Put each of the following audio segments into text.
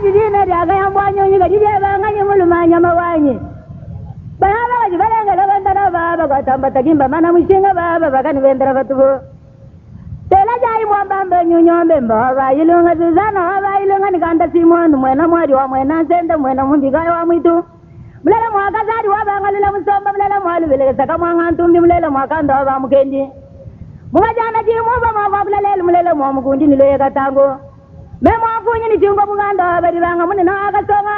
jidina ya ga yamwanyo ni ga jideba ngani mulumanya mawanyi baba jibalenga labandara baba gatamba tagimba mana mushinga baba bakani bendera batubo tela jai mwambambe nyunyombe mbaba ilunga zuzana baba ilunga nikanda simonu mwena mwari wa mwena senda mwena mumbigayo wa mwitu mulele mwakazari wabangalila musomba mulele mwalubile saka mwangantumbi mulele mwakando baba mukendi mugajana jimuba mwavabulele mulele mwamukundi niloye katango me mwafunyi ni chungo muganda bari banga munena akasonga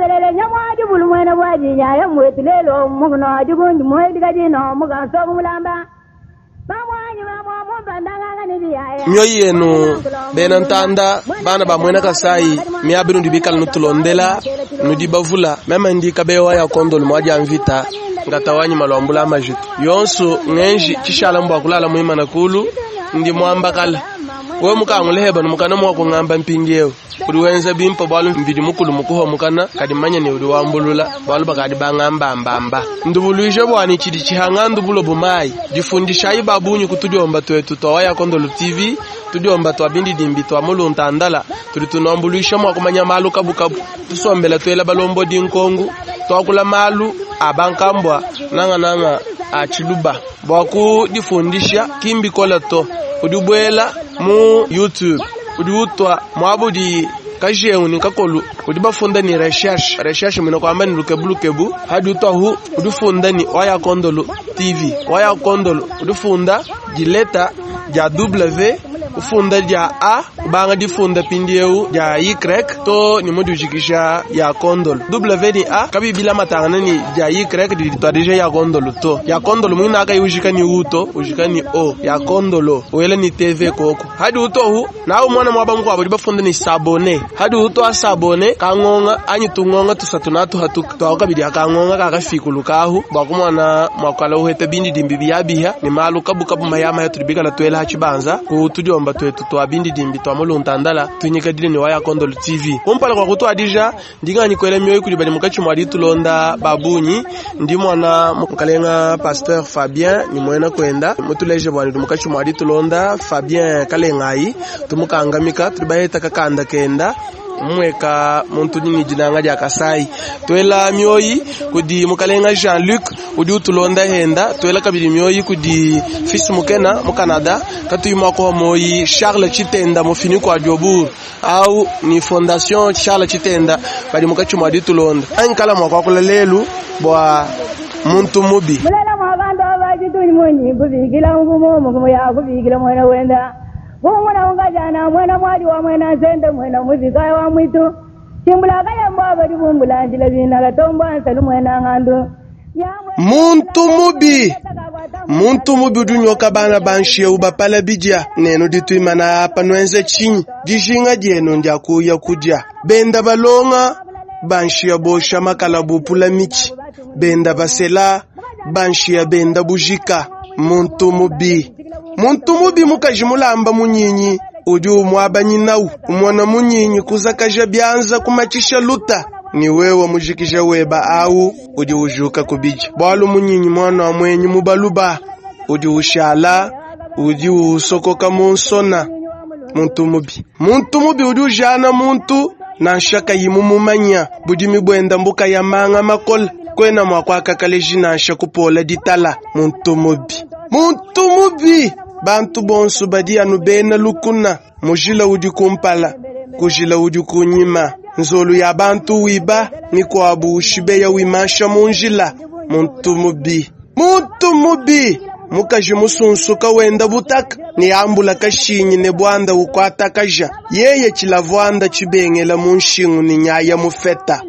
Belele nyamwaji bulu mwena bwaji nyayo mwetulelo muguno ajugunji mwediga jino muganso mulamba bamwanyi bamwamumba ndanganga nibiya nyoyi yenu benantanda bana ba mwena kasai miabiru ndibikala nutulondela nudibavula mema ndika bewa ya kondol mwaji amvita ngatawanyi malwambula majitu yonso ngenji chishala mbwa kulala muima nakulu ndi mwamba kala we mukanguleheba numukana mwako ngamba mpingeo uri wenza bimpa balu mbidi mukulu mukuho mukana kadi manya ne uri wambulula balu bakadi bangamba mbamba ndubuluije bwani chidi chihanga ndubulo bumai jifundisha ibabunyi kutudiomba twetu towaya Kondolo TV tudiomba twabindi dimbi twamulunta andala turi tunombuluisha mwako manya malu kabukabu tusombela twela balombo dinkongu twakula malu abankambwa nanga achiluba bwaku difundisha kimbi kola to udubwela mu YouTube udutwa mwabudi kajewu ni kakolu udibafunda ni recherche mino kwamba ni lukebu hadi utahu udufunda ni waya Kondolo TV waya Kondolo udufunda jileta ja W ufunda ja A banga difunda pindieu ja Y to ni modujikisha ya Kondolo W ni A kabi bila matangana ni ja Y di twadeja ya Kondolo to ya Kondolo mwina aka ujika ni uto ujika ni O ya Kondolo wele ni TV koko hadi utohu na umwana mwaba mko abudi bafunda ni sabone hadi uto asabone kangonga anyi tungonga tusatunatu hatu twaka bidi akangonga kakafikulukahu bakumwana mwakala uhete bindi dimbi biyabiha ni malu kabukabu mayama ya turibika la twela hachibanza kutudiomba twetu twabindi dimbi twamulunta ndala tunyikadile ni waya Kondolo TV umpala kwa kutu adija ndinga nikwele myoyi kulibali mukachi mwadi tulonda babunyi ndi mwana mkalenga Pasteur Fabien ni mwena kwenda mutuleje bwani mukachi mwadi tulonda Fabien kalengai tumukangamika tulibayeta kakanda kenda mweka muntu nini jinanga ja kasai twela myoyi kudi mukalenga Jean-Luc udi utulonda henda twela kabiri myoyi kudi fils mukena mu Canada katuyima ko moyi Charles Chitenda mufini kwa Diobur au ni fondation Charles Chitenda bali mukachuma di tulonda ankala mwako kulelelu bwa muntu mubi mulela mwabando abajituni munyi bubigila ngumo ya bubigila mwana wenda mwana ungajana mwana mwali wa mwana zende mwana muzika wa mwitu timbula kaya mbaba dibumbula ndile bina gatomba salu mwana ngando muntu mubi dunyoka bana banshie ubapala bijia neno dituimana apa nwenze chinyi dijinga dieno ndia kuya kudia benda balonga banshia bosha makala bupula michi benda basela banshia benda bujika muntu mubi mukajimulamba munyinyi udi umwaba nyinau umwana munyinyi kuzakaja byanza kumachisha luta ni wewe mujikisha weba au udi ujuka kubija bwalu munyinyi mwana wa mwenyi mubaluba udi ushala udi usokoka munsona muntu mubi udi ujana muntu na nshaka yimumumanya budi mibwenda mbuka ya manga makola kwena mwakwaka kaleji na nshaku pola ditala muntu mubi bantu bonsu badia nubena lukuna mujila udi kumpala kujila udi kunyima nzolu ya bantu wiba ni kwa abu ushibe ya wimasha munjila muntu mubi mukaji musunsuka wenda butaka ni ambula kashinyi ne bwanda ukwata kaja yeye chilavwanda chibengela munshingu ni nyaya mufeta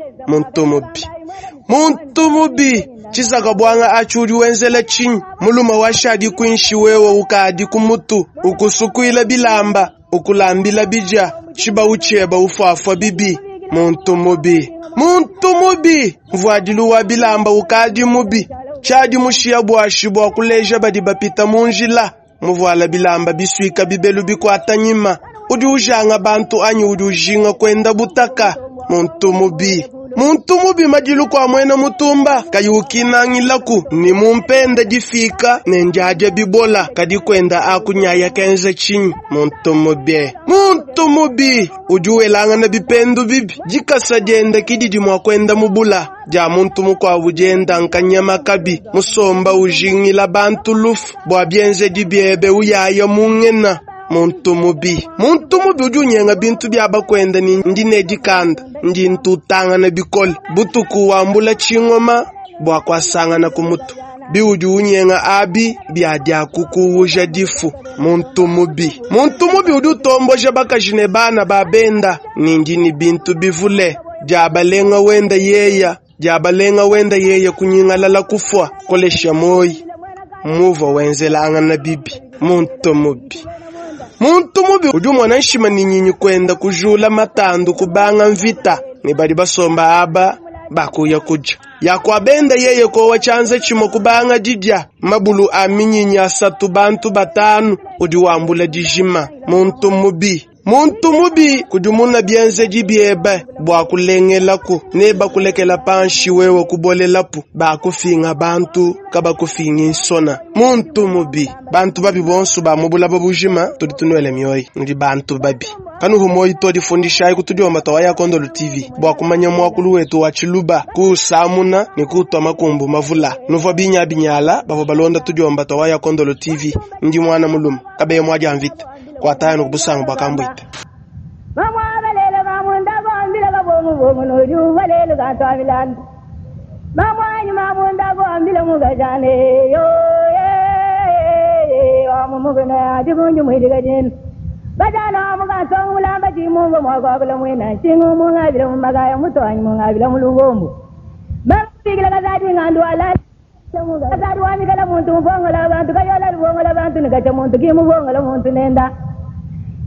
muntu mubi chisaka bwanga achuri wenzela chinyi muluma washadi kwinshi wewe ukadi kumutu ukusukuila bilamba ukulambila bija chiba ucheba ufafa bibi muntu mubi mvwadilu wa bilamba ukadi mubi chadi mushia bwashi bwa kuleja badi bapita munjila muvwala bilamba biswika bibelu bikwata nyima udi ujanga bantu anyi udi ujinga kwenda butaka muntu mubi muntu mubi majilu kwa mwena mutumba kayukinangilaku ni mumpenda jifika nenjaja bibola kadi kwenda akunyaya kenza chinyi muntu mubi ujuwelanga na bipendu bibi jikasa jenda kididi mwa kwenda mubula ja muntu mukwa ujenda nkanyama kabi musomba ujingila bantu lufu bwa bienze dibiebe uyaya mungena muntu mubi ujunyenga bintu byaba kwenda ni ndine jikanda ndi ntutanga na bikoli butuku wambula chingoma bwa kwasanga na kumutu biuju unyenga abi byadya kukuwuja difu muntu mubi udu tombo jabaka jine bana babenda ningini bintu bivule jabalenga wenda yeya kunyingalala kufwa kolesha moyi muva wenzelanga na bibi muntu mubi uju mwana nshima ninyinyi kwenda kujula matandu kubanga mvita ni bali basomba aba bakuya kuja yakwabenda yeye kowa chanze chimo kubanga jidya mabulu aminyinya asatu bantu batanu uju wambula dijima muntu mubi kujumuna bienze jibiebe bwa kulengelaku neba kulekela panshi wewe kubolelapu bakufinga bantu kaba kufinga insona muntu mubi bantu babi bonsu ba mubula babujima tuditunwele myoyi ndi bantu babi kanu humoyi todi fundisha kutudio matawa ya Kondolo TV bwa kumanya mwakulu wetu wa Chiluba kusamuna ni kutwa makumbu mavula nuva binyala babo balonda tudio matawa ya Kondolo TV ndi mwana mulum kabe mwaja mvita kwa tayano kubusanga bakambwita mama balele mamunda gombile gabomu noju balele gatwabilan mama ni mamunda gombile mugajane yo amumugana dibunju muhidigajin badana mugatong mulamba jimungo mwagabula mwena chingu mungabila mumagaya mutwanyi mungabila mulungombu bambigila gazadi ngandu ala gazadi wani kala muntu mbongola abantu kayola mbongola abantu nikacha muntu kimu mbongola muntu nenda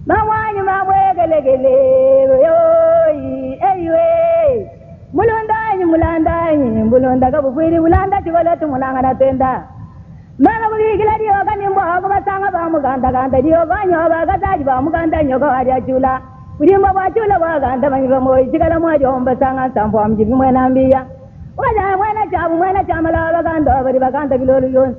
mamwanyu mamwegelegele yoyi eyiwe mulandanyi mulonda kabufwiri mulanda chikola tumunangana tenda mama kubigila diyo kanimbo ako basanga bamuganda diyo banyoba gataji bamuganda nyoka wadiachula ulimbo bwachula bwaganda manyiba moyi chikala mwajomba sanga sampo amjibi mwenambia mwena chamala baganda bari baganda bilolu yon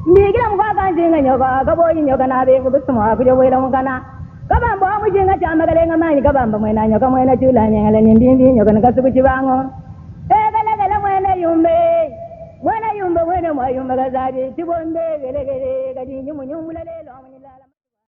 mbigila mukwakanjinga nyoka kaboyi nyoka nabengu busumwa kujo wela mukana kabamba amujinga chamagalenga manyi kabamba mwena nyoka mwena chula nyengala nimbimbi nyoka nakasuku chibango egalagala mwena yumbe mwena mwayumba gazadi tibonde gelegele gadinyi munyumula lele